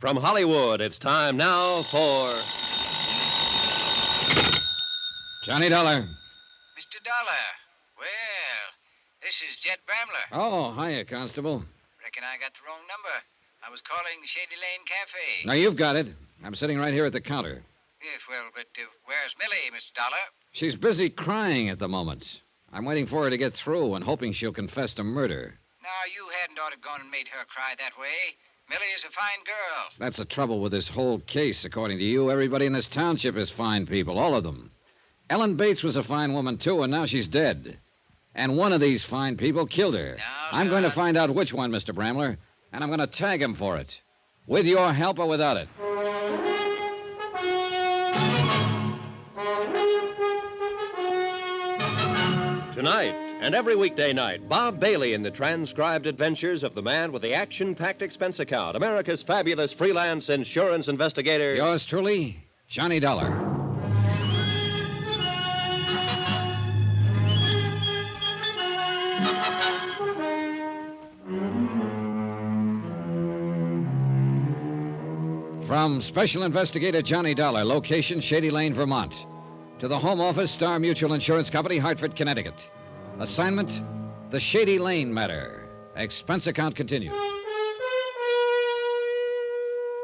From Hollywood, it's time now for... Johnny Dollar. Mr. Dollar. Well, this is Jed Bramler. Oh, hiya, Constable. Reckon I got the wrong number. I was calling the Shady Lane Cafe. Now, you've got it. I'm sitting right here at the counter. Yes, well, but where's Millie, Mr. Dollar? She's busy crying at the moment. I'm waiting for her to get through and hoping she'll confess to murder. Now, you hadn't ought to gone and made her cry that way. Millie is a fine girl. That's the trouble with this whole case. According to you, everybody in this township is fine people, all of them. Ellen Bates was a fine woman, too, and now she's dead. And one of these fine people killed her. I'm going to find out which one, Mr. Bramler, and I'm going to tag him for it. With your help or without it. Tonight, and every weekday night, Bob Bailey in the transcribed adventures of the man with the action-packed expense account, America's fabulous freelance insurance investigator. Yours truly, Johnny Dollar. From Special Investigator Johnny Dollar, location Shady Lane, Vermont. To the Home Office, Star Mutual Insurance Company, Hartford, Connecticut. Assignment, the Shady Lane matter. Expense account continued.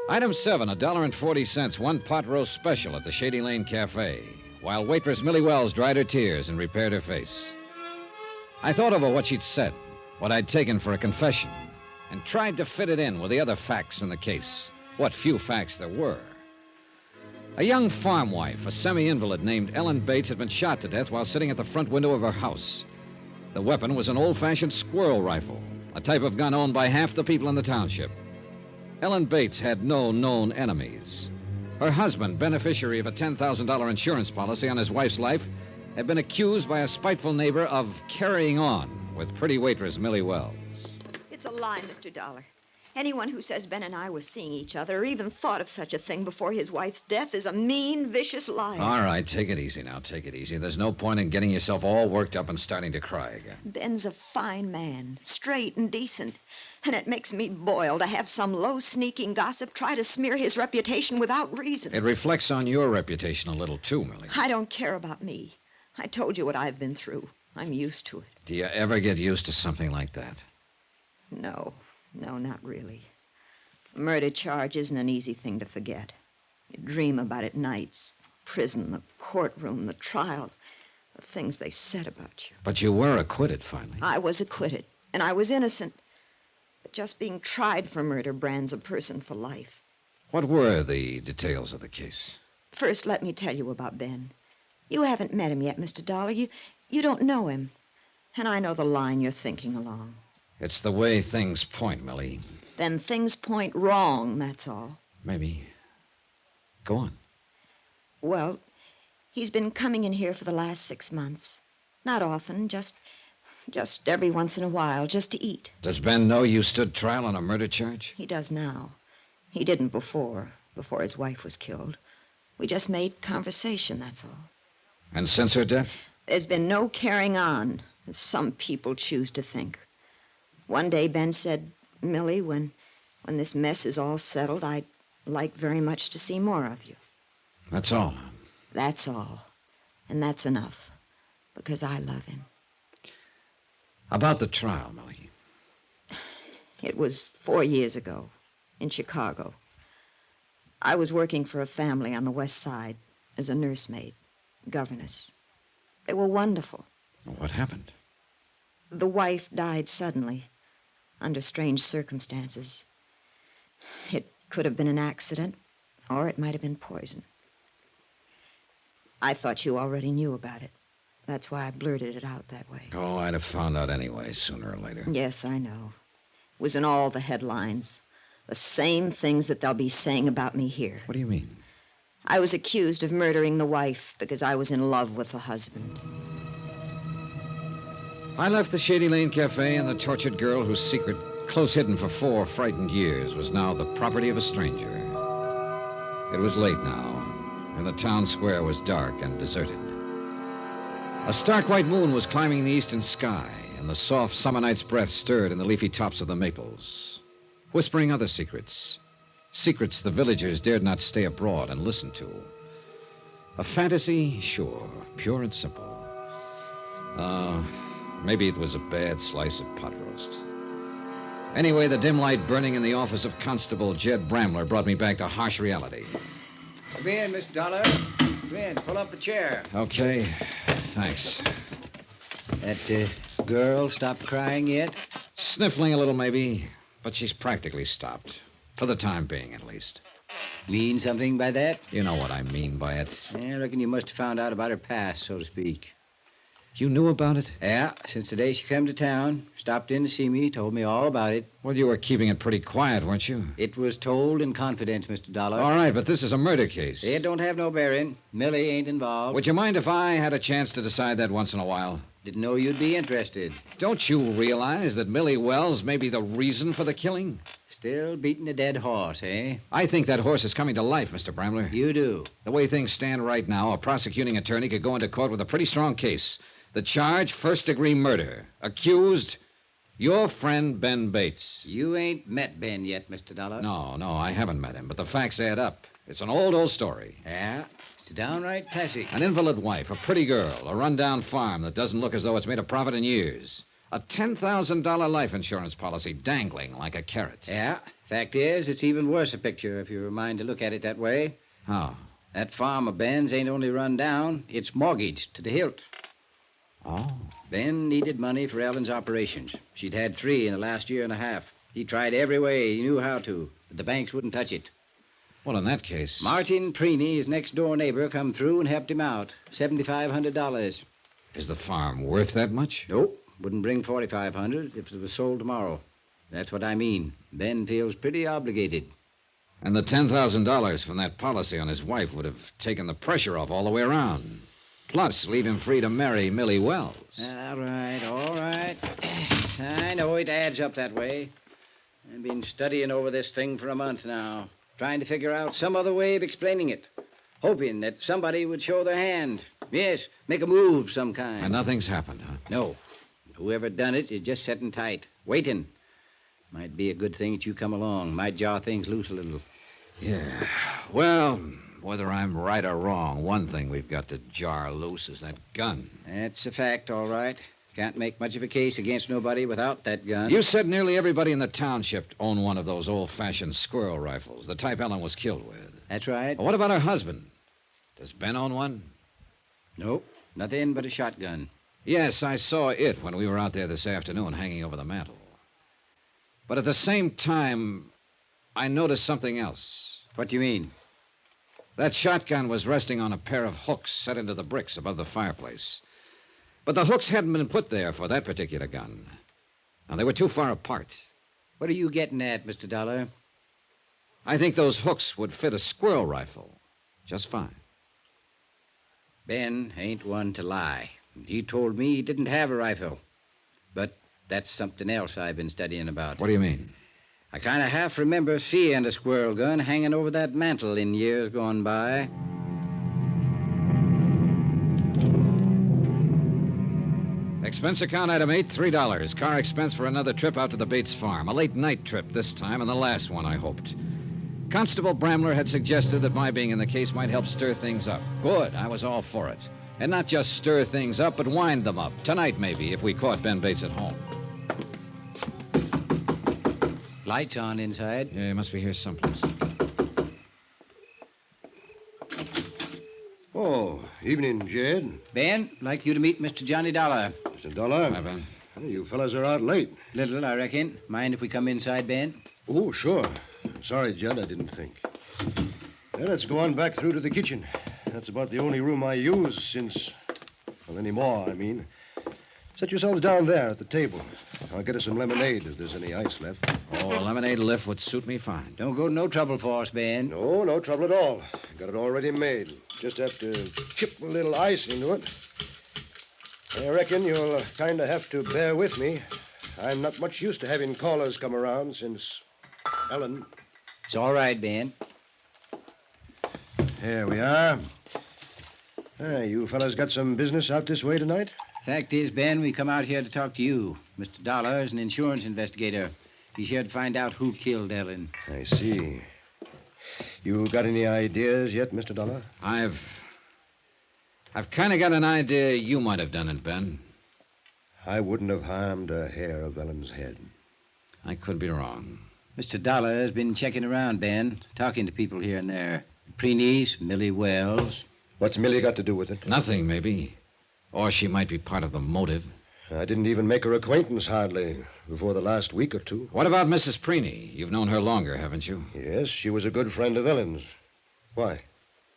Item 7, $1.40, one pot roast special at the Shady Lane Cafe, while waitress Millie Wells dried her tears and repaired her face. I thought over what she'd said, what I'd taken for a confession, and tried to fit it in with the other facts in the case. What few facts there were. A young farm wife, a semi-invalid named Ellen Bates, had been shot to death while sitting at the front window of her house. The weapon was an old-fashioned squirrel rifle, a type of gun owned by half the people in the township. Ellen Bates had no known enemies. Her husband, beneficiary of a $10,000 insurance policy on his wife's life, had been accused by a spiteful neighbor of carrying on with pretty waitress Millie Wells. It's a lie, Mr. Dollar. Anyone who says Ben and I were seeing each other or even thought of such a thing before his wife's death is a mean, vicious liar. All right, take it easy now, take it easy. There's no point in getting yourself all worked up and starting to cry again. Ben's a fine man, straight and decent. And it makes me boil to have some low, sneaking gossip try to smear his reputation without reason. It reflects on your reputation a little, too, Millie. I don't care about me. I told you what I've been through. I'm used to it. Do you ever get used to something like that? No, not really. A murder charge isn't an easy thing to forget. You dream about it nights. Prison, the courtroom, the trial, the things they said about you. But you were acquitted, finally. I was acquitted, and I was innocent. But just being tried for murder brands a person for life. What were the details of the case? First, let me tell you about Ben. You haven't met him yet, Mr. Dollar. You don't know him. And I know the line you're thinking along. It's the way things point, Millie. Then things point wrong, that's all. Maybe. Go on. Well, he's been coming in here for the last 6 months. Not often, just every once in a while, just to eat. Does Ben know you stood trial on a murder charge? He does now. He didn't before his wife was killed. We just made conversation, that's all. And since her death? There's been no carrying on, as some people choose to think. One day Ben said, Millie, when this mess is all settled, I'd like very much to see more of you. That's all. That's all. And that's enough. Because I love him. About the trial, Millie. It was 4 years ago, in Chicago. I was working for a family on the West Side as a nursemaid, governess. They were wonderful. What happened? The wife died suddenly, under strange circumstances. It could have been an accident, or it might have been poison. I thought you already knew about it. That's why I blurted it out that way. Oh, I'd have found out anyway, sooner or later. Yes, I know. It was in all the headlines. The same things that they'll be saying about me here. What do you mean? I was accused of murdering the wife because I was in love with the husband. I left the Shady Lane Cafe, and the tortured girl whose secret, close hidden for 4 frightened years, was now the property of a stranger. It was late now, and the town square was dark and deserted. A stark white moon was climbing the eastern sky, and the soft summer night's breath stirred in the leafy tops of the maples, whispering other secrets Secrets the villagers dared not stay abroad and listen to. A fantasy? Sure. Pure and simple. Maybe it was a bad slice of pot roast. Anyway, the dim light burning in the office of Constable Jed Bramler brought me back to harsh reality. Come in, Mr. Dollar. Come in. Pull up a chair. Okay. Thanks. That girl stopped crying yet? Sniffling a little, maybe, but she's practically stopped. For the time being, at least. Mean something by that? You know what I mean by it. I reckon you must have found out about her past, so to speak. You knew about it? Yeah, since the day she came to town. Stopped in to see me, told me all about it. Well, you were keeping it pretty quiet, weren't you? It was told in confidence, Mr. Dollar. All right, but this is a murder case. It don't have no bearing. Millie ain't involved. Would you mind if I had a chance to decide that once in a while? Didn't know you'd be interested. Don't you realize that Millie Wells may be the reason for the killing? Still beating a dead horse, eh? I think that horse is coming to life, Mr. Bramler. You do. The way things stand right now, a prosecuting attorney could go into court with a pretty strong case. The charge, first-degree murder. Accused, your friend Ben Bates. You ain't met Ben yet, Mr. Dollar. No, I haven't met him, but the facts add up. It's an old story. Yeah, it's a downright classic. An invalid wife, a pretty girl, a rundown farm that doesn't look as though it's made a profit in years. A $10,000 life insurance policy dangling like a carrot. Yeah, fact is, it's even worse a picture if you're a mind to look at it that way. How? That farm of Ben's ain't only run down, it's mortgaged to the hilt. Oh. Ben needed money for Ellen's operations. She'd had 3 in the last year and a half. He tried every way he knew how to, but the banks wouldn't touch it. Well, in that case... Martin Preeny, his next-door neighbor, come through and helped him out. $7,500. Is the farm worth that much? Nope. Wouldn't bring $4,500 if it was sold tomorrow. That's what I mean. Ben feels pretty obligated. And the $10,000 from that policy on his wife would have taken the pressure off all the way around. Plus, leave him free to marry Millie Wells. All right. I know it adds up that way. I've been studying over this thing for a month now, trying to figure out some other way of explaining it, hoping that somebody would show their hand. Yes, make a move of some kind. And nothing's happened, huh? No. Whoever done it is just sitting tight, waiting. Might be a good thing that you come along. Might jar things loose a little. Yeah. Well, whether I'm right or wrong, one thing we've got to jar loose is that gun. That's a fact, all right. Can't make much of a case against nobody without that gun. You said nearly everybody in the township owned one of those old-fashioned squirrel rifles, the type Ellen was killed with. That's right. Well, what about her husband? Does Ben own one? Nope. Nothing but a shotgun. Yes, I saw it when we were out there this afternoon hanging over the mantel. But at the same time, I noticed something else. What do you mean? That shotgun was resting on a pair of hooks set into the bricks above the fireplace. But the hooks hadn't been put there for that particular gun. Now, they were too far apart. What are you getting at, Mr. Dollar? I think those hooks would fit a squirrel rifle just fine. Ben ain't one to lie. He told me he didn't have a rifle. But that's something else I've been studying about. What do you mean? I kind of half remember seeing a squirrel gun hanging over that mantel in years gone by. Expense account item 8, $3. Car expense for another trip out to the Bates farm. A late night trip this time, and the last one, I hoped. Constable Bramler had suggested that my being in the case might help stir things up. Good, I was all for it. And not just stir things up, but wind them up. Tonight, maybe, if we caught Ben Bates at home. Lights on inside. Yeah, he must be here someplace. Oh, evening, Jed. Ben, like you to meet Mr. Johnny Dollar. Mr. Dollar. Hi, Ben. You fellas are out late. Little, I reckon. Mind if we come inside, Ben? Oh, sure. Sorry, Jed, I didn't think. Well, let's go on back through to the kitchen. That's about the only room I use since... Well, anymore, I mean. Set yourselves down there at the table. I'll get us some lemonade if there's any ice left. Oh, a lemonade lift would suit me fine. Don't go to no trouble for us, Ben. No trouble at all. Got it already made. Just have to chip a little ice into it. I reckon you'll kind of have to bear with me. I'm not much used to having callers come around since Ellen. It's all right, Ben. Here we are. You fellas got some business out this way tonight? Fact is, Ben, we come out here to talk to you. Mr. Dollar is an insurance investigator. He's here to find out who killed Ellen. I see. You got any ideas yet, Mr. Dollar? I've kind of got an idea you might have done it, Ben. I wouldn't have harmed a hair of Ellen's head. I could be wrong. Mr. Dollar has been checking around, Ben, talking to people here and there. Pre-niece, Millie Wells. What's Millie got to do with it? Nothing, maybe. Or she might be part of the motive. I didn't even make her acquaintance, hardly, before the last week or two. What about Mrs. Preeny? You've known her longer, haven't you? Yes, she was a good friend of Ellen's. Why?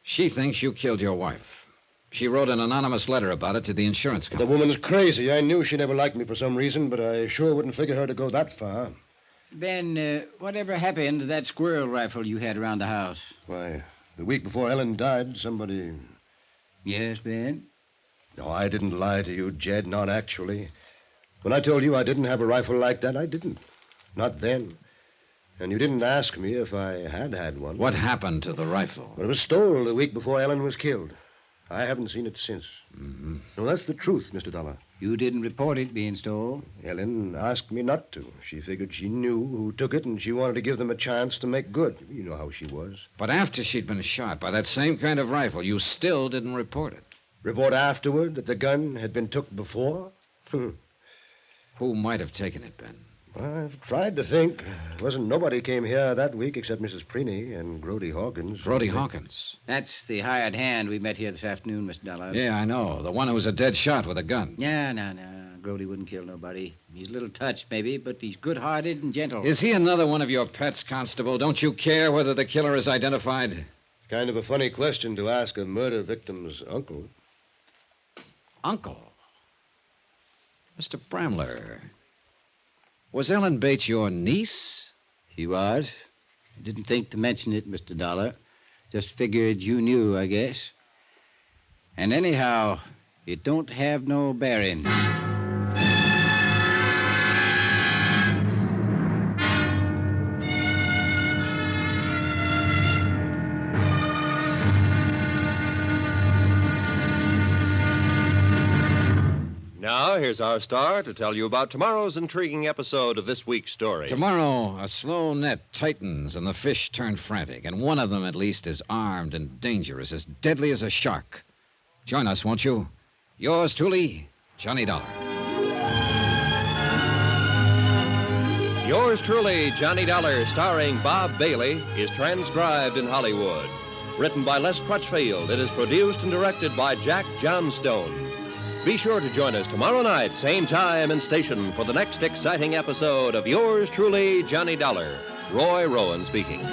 She thinks you killed your wife. She wrote an anonymous letter about it to the insurance The company. woman's crazy. I knew she never liked me for some reason, but I sure wouldn't figure her to go that far. Ben, whatever happened to that squirrel rifle you had around the house? Why, the week before Ellen died, somebody... Yes, Ben? No, I didn't lie to you, Jed, not actually. When I told you I didn't have a rifle like that, I didn't. Not then. And you didn't ask me if I had one. What happened to the rifle? Well, it was stolen the week before Ellen was killed. I haven't seen it since. Mm-hmm. No, that's the truth, Mr. Dollar. You didn't report it being stolen? Ellen asked me not to. She figured she knew who took it, and she wanted to give them a chance to make good. You know how she was. But after she'd been shot by that same kind of rifle, you still didn't report it. Report afterward that the gun had been took before? Who might have taken it, Ben? I've tried to think. Wasn't nobody came here that week except Mrs. Preeny and Grody Hawkins. Brody Hawkins. That's the hired hand we met here this afternoon, Mr. Dollar. Yeah, I know. The one who was a dead shot with a gun. No. Grody wouldn't kill nobody. He's a little touched, maybe, but he's good-hearted and gentle. Is he another one of your pets, Constable? Don't you care whether the killer is identified? Kind of a funny question to ask a murder victim's uncle. Uncle? Mr. Bramler, was Ellen Bates your niece? She was. I didn't think to mention it, Mr. Dollar. Just figured you knew, I guess. And anyhow, it don't have no bearing. Now, here's our star to tell you about tomorrow's intriguing episode of this week's story. Tomorrow, a slow net tightens and the fish turn frantic, and one of them, at least, is armed and dangerous, as deadly as a shark. Join us, won't you? Yours truly, Johnny Dollar. Yours truly, Johnny Dollar, starring Bob Bailey, is transcribed in Hollywood. Written by Les Crutchfield, it is produced and directed by Jack Johnstone. Be sure to join us tomorrow night, same time and station, for the next exciting episode of Yours truly, Johnny Dollar. Roy Rowan speaking.